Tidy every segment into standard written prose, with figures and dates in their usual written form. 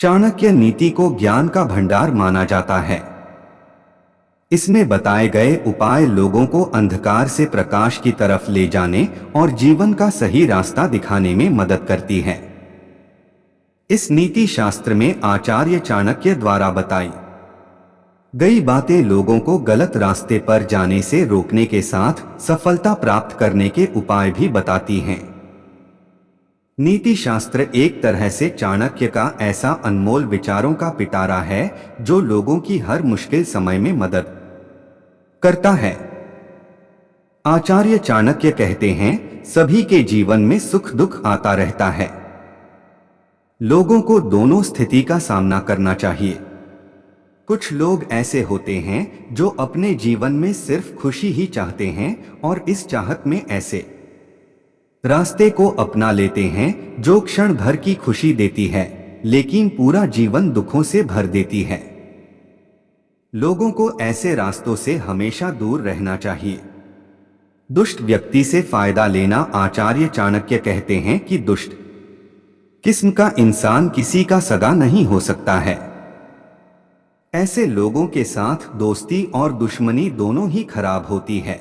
चाणक्य नीति को ज्ञान का भंडार माना जाता है। इसमें बताए गए उपाय लोगों को अंधकार से प्रकाश की तरफ ले जाने और जीवन का सही रास्ता दिखाने में मदद करती है। इस नीति शास्त्र में आचार्य चाणक्य द्वारा बताई गई बातें लोगों को गलत रास्ते पर जाने से रोकने के साथ सफलता प्राप्त करने के उपाय भी बताती हैं। नीति शास्त्र एक तरह से चाणक्य का ऐसा अनमोल विचारों का पिटारा है जो लोगों की हर मुश्किल समय में मदद करता है। आचार्य चाणक्य कहते हैं, सभी के जीवन में सुख दुख आता रहता है। लोगों को दोनों स्थिति का सामना करना चाहिए। कुछ लोग ऐसे होते हैं जो अपने जीवन में सिर्फ खुशी ही चाहते हैं और इस चाहत में ऐसे रास्ते को अपना लेते हैं जो क्षण भर की खुशी देती है लेकिन पूरा जीवन दुखों से भर देती है। लोगों को ऐसे रास्तों से हमेशा दूर रहना चाहिए। दुष्ट व्यक्ति से फायदा लेना। आचार्य चाणक्य कहते हैं कि दुष्ट किस्म का इंसान किसी का सगा नहीं हो सकता है। ऐसे लोगों के साथ दोस्ती और दुश्मनी दोनों ही खराब होती है।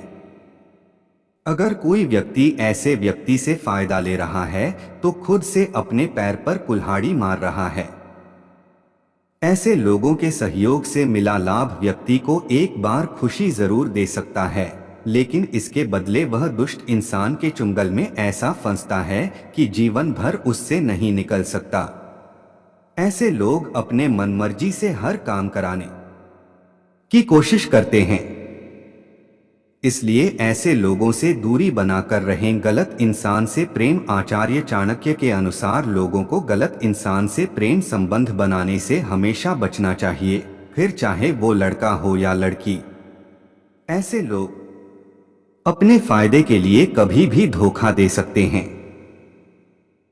अगर कोई व्यक्ति ऐसे व्यक्ति से फायदा ले रहा है तो खुद से अपने पैर पर कुल्हाड़ी मार रहा है। ऐसे लोगों के सहयोग से मिला लाभ व्यक्ति को एक बार खुशी जरूर दे सकता है, लेकिन इसके बदले वह दुष्ट इंसान के चुंगल में ऐसा फंसता है कि जीवन भर उससे नहीं निकल सकता। ऐसे लोग अपने मनमर्जी से हर काम कराने की कोशिश करते हैं, इसलिए ऐसे लोगों से दूरी बनाकर रहें। गलत इंसान से प्रेम। आचार्य चाणक्य के अनुसार लोगों को गलत इंसान से प्रेम संबंध बनाने से हमेशा बचना चाहिए, फिर चाहे वो लड़का हो या लड़की। ऐसे लोग अपने फायदे के लिए कभी भी धोखा दे सकते हैं।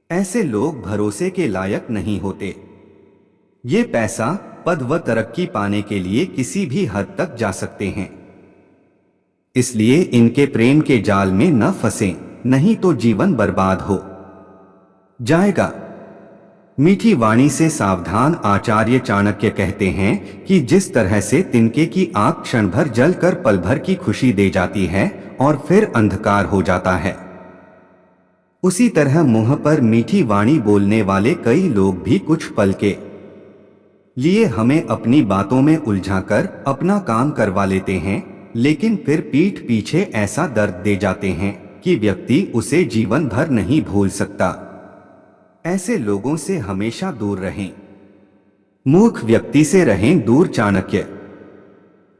ऐसे लोग भरोसे के लायक नहीं होते। ये पैसा, पद व तरक्की पाने के लिए किसी भी हद तक जा सकते हैं, इसलिए इनके प्रेम के जाल में न फंसें, नहीं तो जीवन बर्बाद हो जाएगा। मीठी वाणी से सावधान। आचार्य चाणक्य कहते हैं कि जिस तरह से तिनके की आग क्षण भर जलकर पल भर की खुशी दे जाती है और फिर अंधकार हो जाता है, उसी तरह मुंह पर मीठी वाणी बोलने वाले कई लोग भी कुछ पल के लिए हमें अपनी बातों में उलझाकर अपना काम करवा लेते हैं, लेकिन फिर पीठ पीछे ऐसा दर्द दे जाते हैं कि व्यक्ति उसे जीवन भर नहीं भूल सकता। ऐसे लोगों से हमेशा दूर रहें। मूर्ख व्यक्ति से रहें दूर। चाणक्य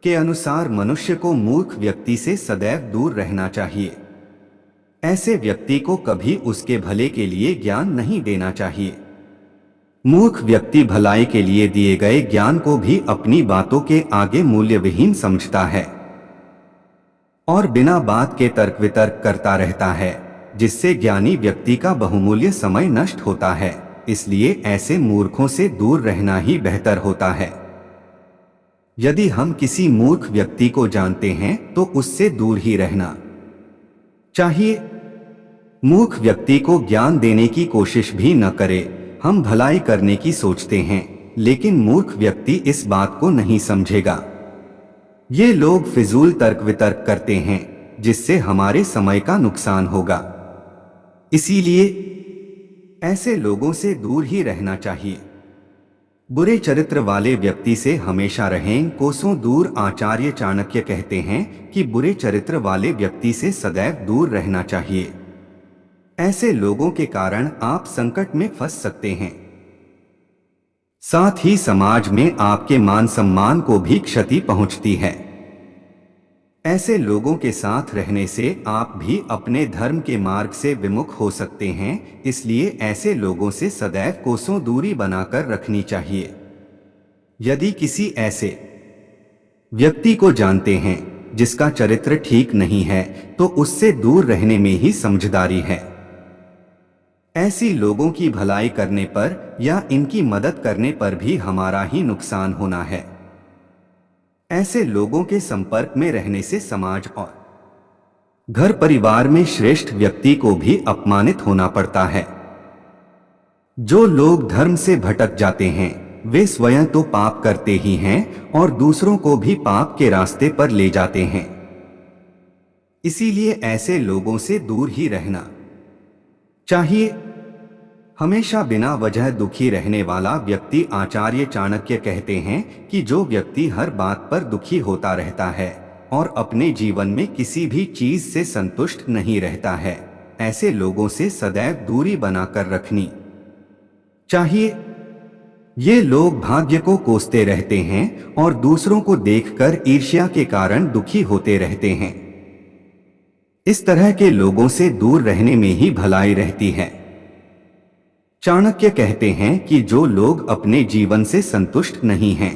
के अनुसार मनुष्य को मूर्ख व्यक्ति से सदैव दूर रहना चाहिए। ऐसे व्यक्ति को कभी उसके भले के लिए ज्ञान नहीं देना चाहिए। मूर्ख व्यक्ति भलाई के लिए दिए गए ज्ञान को भी अपनी बातों के आगे मूल्यविहीन समझता है और बिना बात के तर्क वितर्क करता रहता है, जिससे ज्ञानी व्यक्ति का बहुमूल्य समय नष्ट होता है। इसलिए ऐसे मूर्खों से दूर रहना ही बेहतर होता है। यदि हम किसी मूर्ख व्यक्ति को जानते हैं तो उससे दूर ही रहना चाहिए। मूर्ख व्यक्ति को ज्ञान देने की कोशिश भी न करें। हम भलाई करने की सोचते हैं, लेकिन मूर्ख व्यक्ति इस बात को नहीं समझेगा। ये लोग फिजूल तर्क वितर्क करते हैं, जिससे हमारे समय का नुकसान होगा। इसीलिए ऐसे लोगों से दूर ही रहना चाहिए। बुरे चरित्र वाले व्यक्ति से हमेशा रहें, कोसों दूर। आचार्य चाणक्य कहते हैं कि बुरे चरित्र वाले व्यक्ति से सदैव दूर रहना चाहिए। ऐसे लोगों के कारण आप संकट में फंस सकते हैं, साथ ही समाज में आपके मान सम्मान को भी क्षति पहुंचती है। ऐसे लोगों के साथ रहने से आप भी अपने धर्म के मार्ग से विमुख हो सकते हैं, इसलिए ऐसे लोगों से सदैव कोसों दूरी बनाकर रखनी चाहिए। यदि किसी ऐसे व्यक्ति को जानते हैं जिसका चरित्र ठीक नहीं है, तो उससे दूर रहने में ही समझदारी है। ऐसी लोगों की भलाई करने पर या इनकी मदद करने पर भी हमारा ही नुकसान होना है। ऐसे लोगों के संपर्क में रहने से समाज और घर परिवार में श्रेष्ठ व्यक्ति को भी अपमानित होना पड़ता है। जो लोग धर्म से भटक जाते हैं वे स्वयं तो पाप करते ही हैं और दूसरों को भी पाप के रास्ते पर ले जाते हैं। इसीलिए ऐसे लोगों से दूर ही रहना चाहिए। हमेशा बिना वजह दुखी रहने वाला व्यक्ति आचार्य चाणक्य कहते हैं कि जो व्यक्ति हर बात पर दुखी होता रहता है और अपने जीवन में किसी भी चीज से संतुष्ट नहीं रहता है, ऐसे लोगों से सदैव दूरी बनाकर रखनी चाहिए। ये लोग भाग्य को कोसते रहते हैं और दूसरों को देखकर ईर्ष्या के कारण दुखी होते रहते हैं। इस तरह के लोगों से दूर रहने में ही भलाई रहती है। चाणक्य कहते हैं कि जो लोग अपने जीवन से संतुष्ट नहीं हैं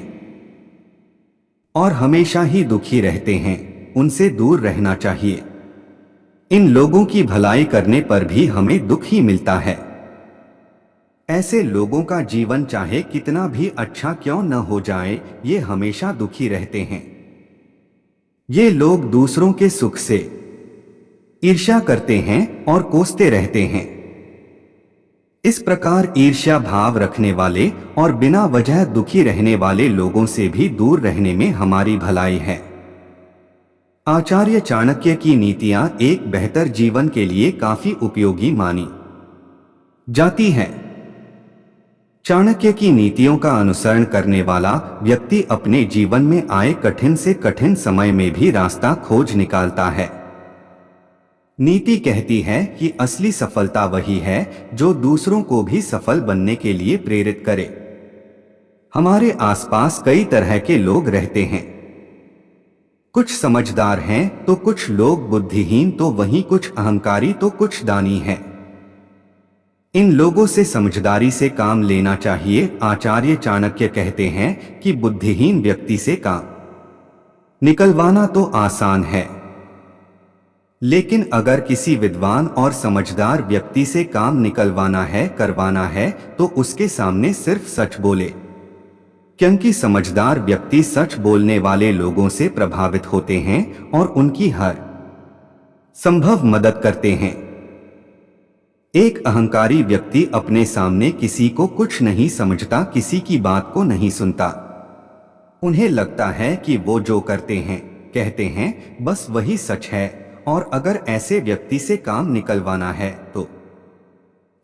और हमेशा ही दुखी रहते हैं, उनसे दूर रहना चाहिए। इन लोगों की भलाई करने पर भी हमें दुख ही मिलता है। ऐसे लोगों का जीवन चाहे कितना भी अच्छा क्यों न हो जाए, ये हमेशा दुखी रहते हैं। ये लोग दूसरों के सुख से ईर्ष्या करते हैं और कोसते रहते हैं। इस प्रकार ईर्ष्या भाव रखने वाले और बिना वजह दुखी रहने वाले लोगों से भी दूर रहने में हमारी भलाई है। आचार्य चाणक्य की नीतियां एक बेहतर जीवन के लिए काफी उपयोगी मानी जाती हैं। चाणक्य की नीतियों का अनुसरण करने वाला व्यक्ति अपने जीवन में आए कठिन से कठिन समय में भी रास्ता खोज निकालता है। नीति कहती है कि असली सफलता वही है जो दूसरों को भी सफल बनने के लिए प्रेरित करे। हमारे आसपास कई तरह के लोग रहते हैं। कुछ समझदार हैं तो कुछ लोग बुद्धिहीन, तो वहीं कुछ अहंकारी तो कुछ दानी हैं। इन लोगों से समझदारी से काम लेना चाहिए। आचार्य चाणक्य कहते हैं कि बुद्धिहीन व्यक्ति से काम निकलवाना तो आसान है, लेकिन अगर किसी विद्वान और समझदार व्यक्ति से काम निकलवाना है, करवाना है, तो उसके सामने सिर्फ सच बोले, क्योंकि समझदार व्यक्ति सच बोलने वाले लोगों से प्रभावित होते हैं और उनकी हर संभव मदद करते हैं। एक अहंकारी व्यक्ति अपने सामने किसी को कुछ नहीं समझता, किसी की बात को नहीं सुनता। उन्हें लगता है कि वो जो करते हैं, कहते हैं, बस वही सच है, और अगर ऐसे व्यक्ति से काम निकलवाना है तो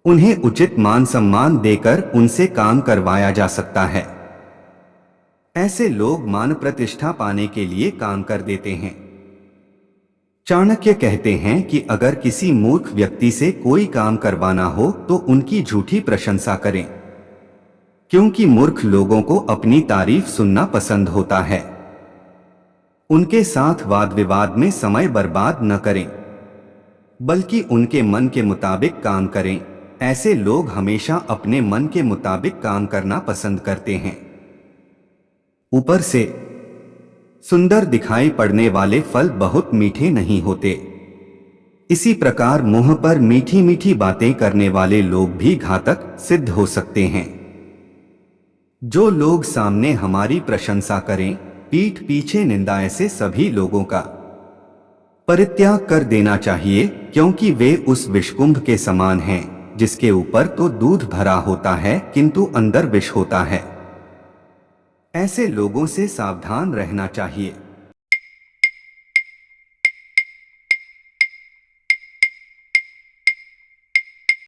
उन्हें उचित मान सम्मान देकर उनसे काम करवाया जा सकता है। ऐसे लोग मान प्रतिष्ठा पाने के लिए काम कर देते हैं। चाणक्य कहते हैं कि अगर किसी मूर्ख व्यक्ति से कोई काम करवाना हो तो उनकी झूठी प्रशंसा करें, क्योंकि मूर्ख लोगों को अपनी तारीफ सुनना पसंद होता है। उनके साथ वाद विवाद में समय बर्बाद न करें, बल्कि उनके मन के मुताबिक काम करें। ऐसे लोग हमेशा अपने मन के मुताबिक काम करना पसंद करते हैं। ऊपर से सुंदर दिखाई पड़ने वाले फल बहुत मीठे नहीं होते। इसी प्रकार मुंह पर मीठी मीठी बातें करने वाले लोग भी घातक सिद्ध हो सकते हैं। जो लोग सामने हमारी प्रशंसा करें, पीठ पीछे निंदा, ऐसे सभी लोगों का परित्याग कर देना चाहिए, क्योंकि वे उस विषकुंभ के समान हैं जिसके ऊपर तो दूध भरा होता है किंतु अंदर विष होता है। ऐसे लोगों से सावधान रहना चाहिए।